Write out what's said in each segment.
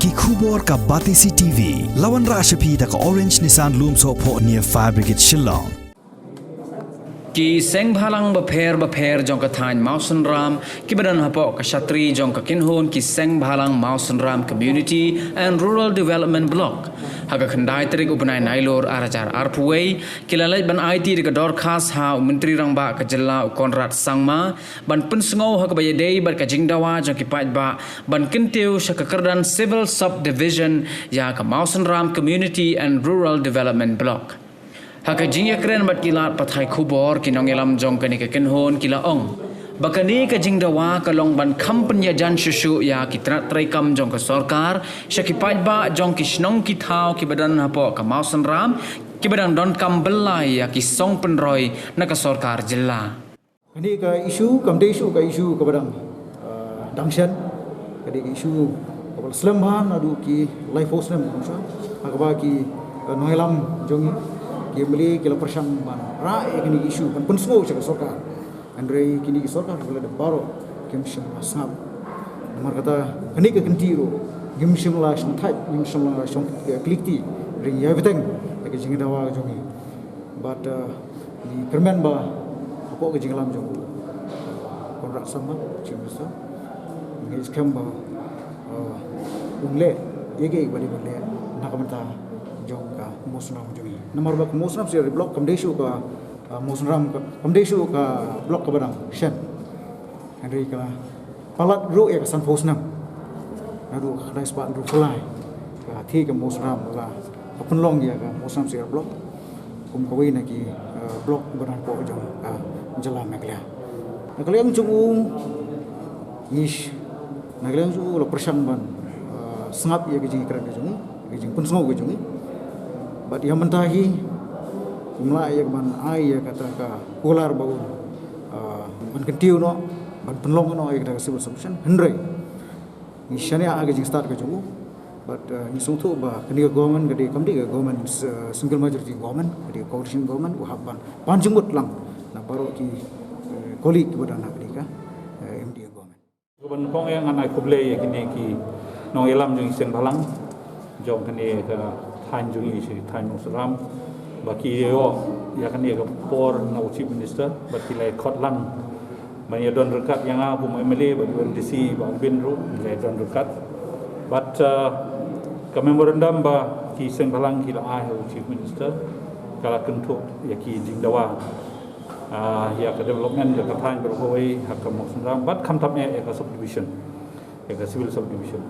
ki khubor ka Batisi TV lawan ra ashapi ta ka Orange Nissan Loom so pho near Fire Brigade Shillong ki seng bhalang bapher jong ka thain Mausan Ram ki badan hapo ka Shatri jong ka kinhon ki seng bhalang Mausan Ram Community and Rural Development Block haga khandai tarik upanai nailor arajar arpuwei kilalai ban IT de ka dorkhas ha menteri rangba ka jilla Konrad Sangma ban pensngau ha ka bayadei bar ka jingdawa jong ki pajba ban kintiu shakakardan Civil Subdivision ya ka Mausan Ram Community and Rural Development Block haka jingya kren bat kilat pathai khubor kinong elam jong kani ka kenhon kila ong bakani ka jingdawa ka long ban company jan shushu ya kitrat traikam jong ka sarkar shakipat ba jong kisnong kithau ki badan hapo ka Mausan Ram ki badan don kam belai ya ki song penroi na ka sarkar jilla ini ka isu kamde isu ka isu ka badang dangshan kadi isu kapal slamhan adu ki life force nam sa akaba ki noilam jong Kembali kila persang man rakyat kini isu kan pensau cakap sokar, Andre kini sokar kalau ada baru kemsim asap, nomor kata kini ke kentiro, kemsim lah sentai, kemsim lah song klikti, ring ya beteng, lagi jingin dawa jongi, but di kermen bah, apa ke jingin lam jongu, kontrak sama, cuma so, ngis kembah, ungle, ye balik balik, nak mentah jong ka Mausan Ram jongi. Nomor bak Mausan Ram sih blok kamdesu ka Mausan Ram ka kamdesu ka blok ka badang shen. Henry kala palat ru ya ka San Fosnam. Nadu kadai spa ru fly. Ka thi ka Mausan Ram la penlong ya ka Mausan Ram sih blok. Kum kawi na ki blok badang ko jong ka jalan naklia. Naklia chung nish naklia chung lo persang ban sengap ya ke jing kran ke jong. Ke jing pensau ke jong. But yang mentahi mulai yang man ai ya kata ka ular bau ban kentiu no ban penlong no ya kata civil solution hendrai ni shania age jing start ka jungu but ni sungtu ba kini government gadi kamdi ka government single majority government gadi coalition government u habban panjumut lang na baru ki kolik badan nak ka MD government government kong yang anai kuble ya kini ki no elam jing sen balang jong kini ka Thain jungi si Thain Mausan Ram baki yo ya kan dia por na chief minister baki lai khotlang mania don rekat yang aku MLA bagi DC ba binru lai don rekat but ka memorandum ba ki seng balang ki la chief minister kala kentuk ya ki jingdawa ya ka development ya ka Thain berhoi hak ka Mausan Ram but kam tam ya ka subdivision ya ka civil subdivision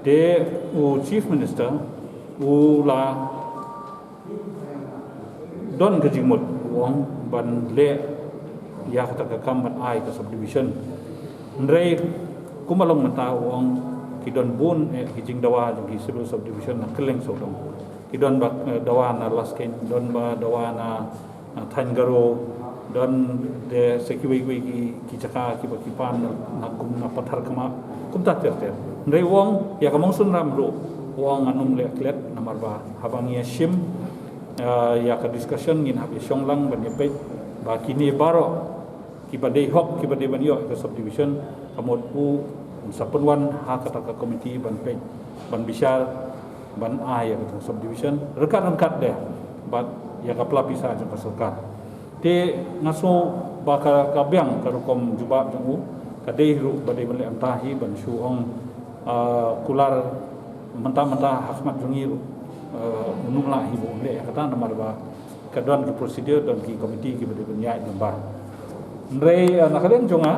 de chief minister ula don kejimut wong ban le ya kata ka kam ban ai ka subdivision ndrei kumalong mata wong ki don bun ki jing dawa ki civil subdivision na keleng so dong ki don bak dawa na lasken don ba dawa na thangaro don de sekiwi ki chaka ki bakipan na kum na pathar kama kum ta ter ndrei wong ya ka Mausan Ram ro wong anum leklet namar ba habangia shim ya ka discussion ngin habi shonglang ban yepet ba kini baro ki badai hok ki badai ban yo ka subdivision kamot pu sapunwan ha kata ka committee ban pe ban bishar ban ya ka subdivision rekat deh bat ya ka pelapisa jang ka sarkar te ngaso ba ka byang ka rukom jubab jangu ka dei ru badai ban le antahi ban shu ong kular mentah-mentah Ahmad Jungiru menunglah ibu le kata nomor ba kedon ki prosedur dan ki komiti ki bade nyai lembah ndrei nakalen jonga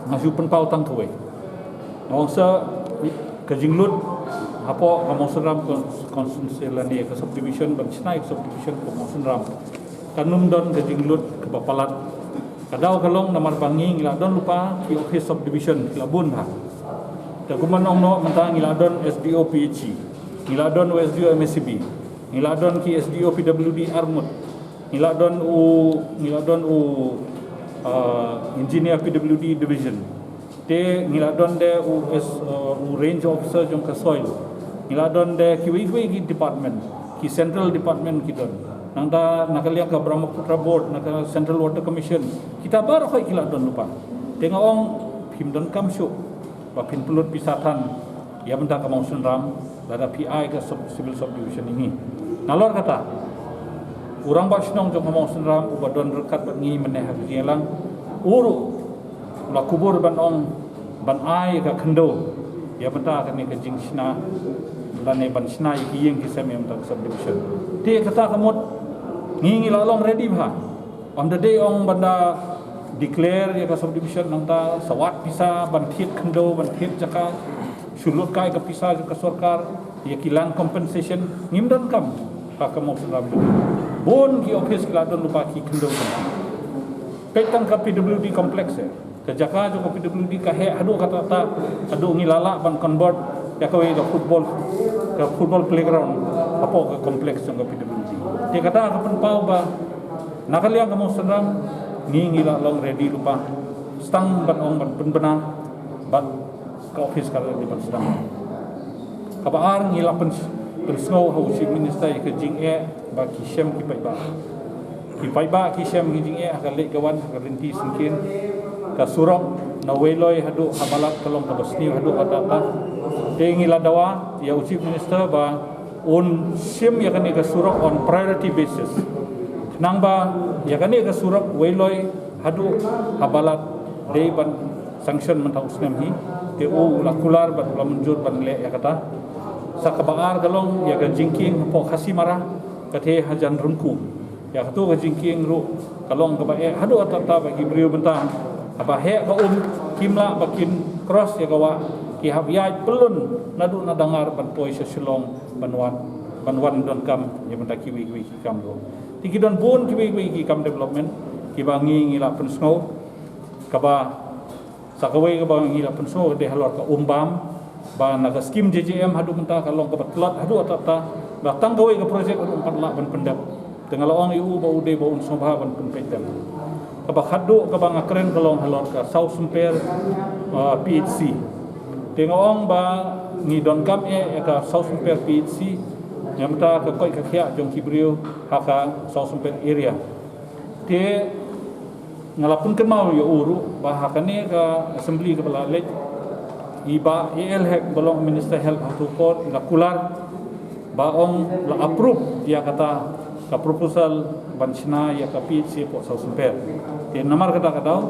ngasu penpau tang kowe nongsa kejinglut apo Mausan Ram konstitusi lani ke subdivision ban snai subdivision ko Mausan Ram kanum don kejinglut ke bapalat kadau kalong nomor bangi ngila don lupa ki office subdivision labun ha Dakuman ongno mentang ngiladon SDO PHC, ngiladon SDO MSCB, ngiladon ki SDO PWD Armut, ngiladon engineer PWD division. Te ngiladon de range officer jong ka soil. Ngiladon de ki department, ki central department ki don. Nangda nakalia ka Brahmaputra board, naka Central Water Commission. Kita baru kiladon lupa. Tengok ong himdon kamsyu bapin pelut pisatan ya benda ke Mausun Ram lada PI ke civil subdivision ini nalor kata urang ba snong jong Mausun Ram ubadon rekat bangi meneh jelang uru la kubur ban ong ban ai ka khendo ya benda ke ni ke jingsna lane ban sna ki yeng ki semem tak subdivision ti kata kamot ngingi la long ready ba on the day ong banda declare ya ka subdivision nang ta sawat pisa ban thit khendo ban thit jaka sulut kai ka pisa ke sarkar ya kilang compensation ngimdan kam ka Mausun Ram bon ki office kladon lupa ki khendo petang ka PWD complex ke jaka jo ka PWD ka he adu kata ta adu ngilala ban convert ya ka we ka football playground apo ka complex jo ka PWD dia kata ka penpau ba nakaliang ka Mausun Ram ngila long ready lupa stang ban ong ban penbena ban ka office ka di ban stang kabar ngila pensno ho chief minister ke jing ba ki shem ki pai ba ki shem ki jing ka le kawan ka renti singkin ka surok na weloi hadu habalat kalong ka basni hadu kata te ngila dawa ya chief minister ba on shem ya kan ka surok on priority basis nang ba ya kan ka surok weloi hadu habalat dei ban sanction mentau usnem hi te o la kular ban la munjur ban le ya kata sakabaar galong ya ka jingking po khasimara kathe hajan rumku ya katu ka jingking ru kalong ka ba hadu atata ba gibriu bentang apa he ba kimla bakin cross ya gawa ki habiai pelun nadu na dangar ban poi sesilong banwan don kam ya benta kiwi kam do tiki don bun kiwi kam development ki bangi ngila pensno kaba sakawai ka bangi ngila pensno de halor ka umbam ba naga skim JJM hadu benta kalong ka batlat hadu atata ba tanggawai ka projek hadu patla ban pendap tengah laong iu ba ude ba unsno ba ban penpetem kaba khadu ka bang akren kalong halor ka South Sumper PHC tengah ong ba ni don kam ka South Sumper PHC yang benta ka koi ka khia jong kibriu haka South Sumper area te ngalapun kemau ya uru ba hakane ka assembly ka balalek iba hek balong minister health hatu kor ila kular baong la approve dia kata ka proposal bansina ya ka PHC po South Sumper te namar kata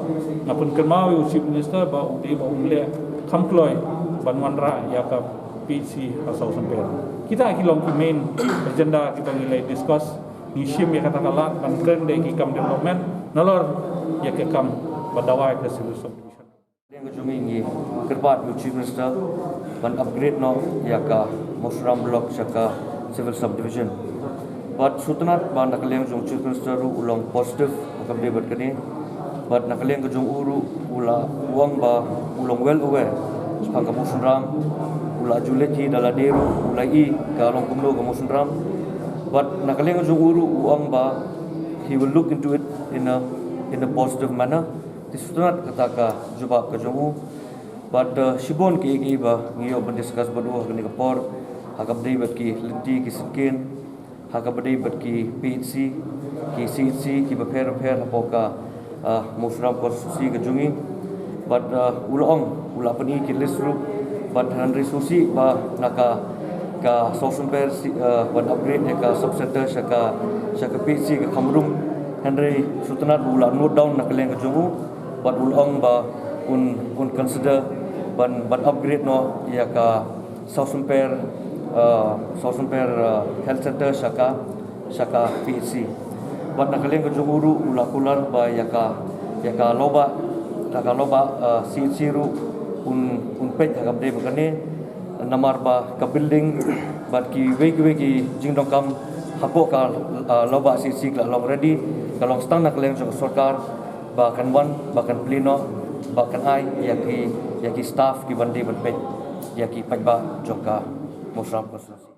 ngapun kemau yu chief minister ba di ba umle kamkloi banwanra ya ka PHC South Sumper kita kilong ki main agenda kita nilai discuss ngishim ya kata kala ban kren de ki kam development nalor ya ke kam badawai ke civil subdivision yang kejungi kerbat chief minister ban upgrade no ya ka Mausun Ram block saka civil subdivision but sutanat ban nakaliang jong chief minister ulong positive akam debat kani but nakaliang kejung uru ula uang ba ulong well aware saka Mausun Ram ula juleki daladeru ula I kalong kumlo ka Mausun Ram but nakaliang kejung uru uang ba he will look into it in a positive manner Sutunat kataka jubak ke jongu but shibon ki ba ngiyo berdiskus berdua kini kapor hakap dei bat ki linti ki skin hakap dei bat ki PHC ki CHC ki bapher hapoka Mausun Ram konstitusi ke jungi but ula pani ki lisru but handri susi ba naka ka South Sumper ban upgrade ka subcenter shaka PHC ke kamrung handri sutunat ula note down nakaleng ke jongu but ulong ba un consider ban upgrade no ya ka South Sumper health center shaka PHC but nakaleng ke junguru ula kular ba ya ka loba CHC ru un pet agam de bakane namar ba ka building but ki wegi jingdong kam hapo ka loba CHC la long ready kalong stang nakaleng jong sarkar bahkan pleno bahkan ai yaki staff ki bandi ban pet yaki pajba jongka Mausun Ram konstitusi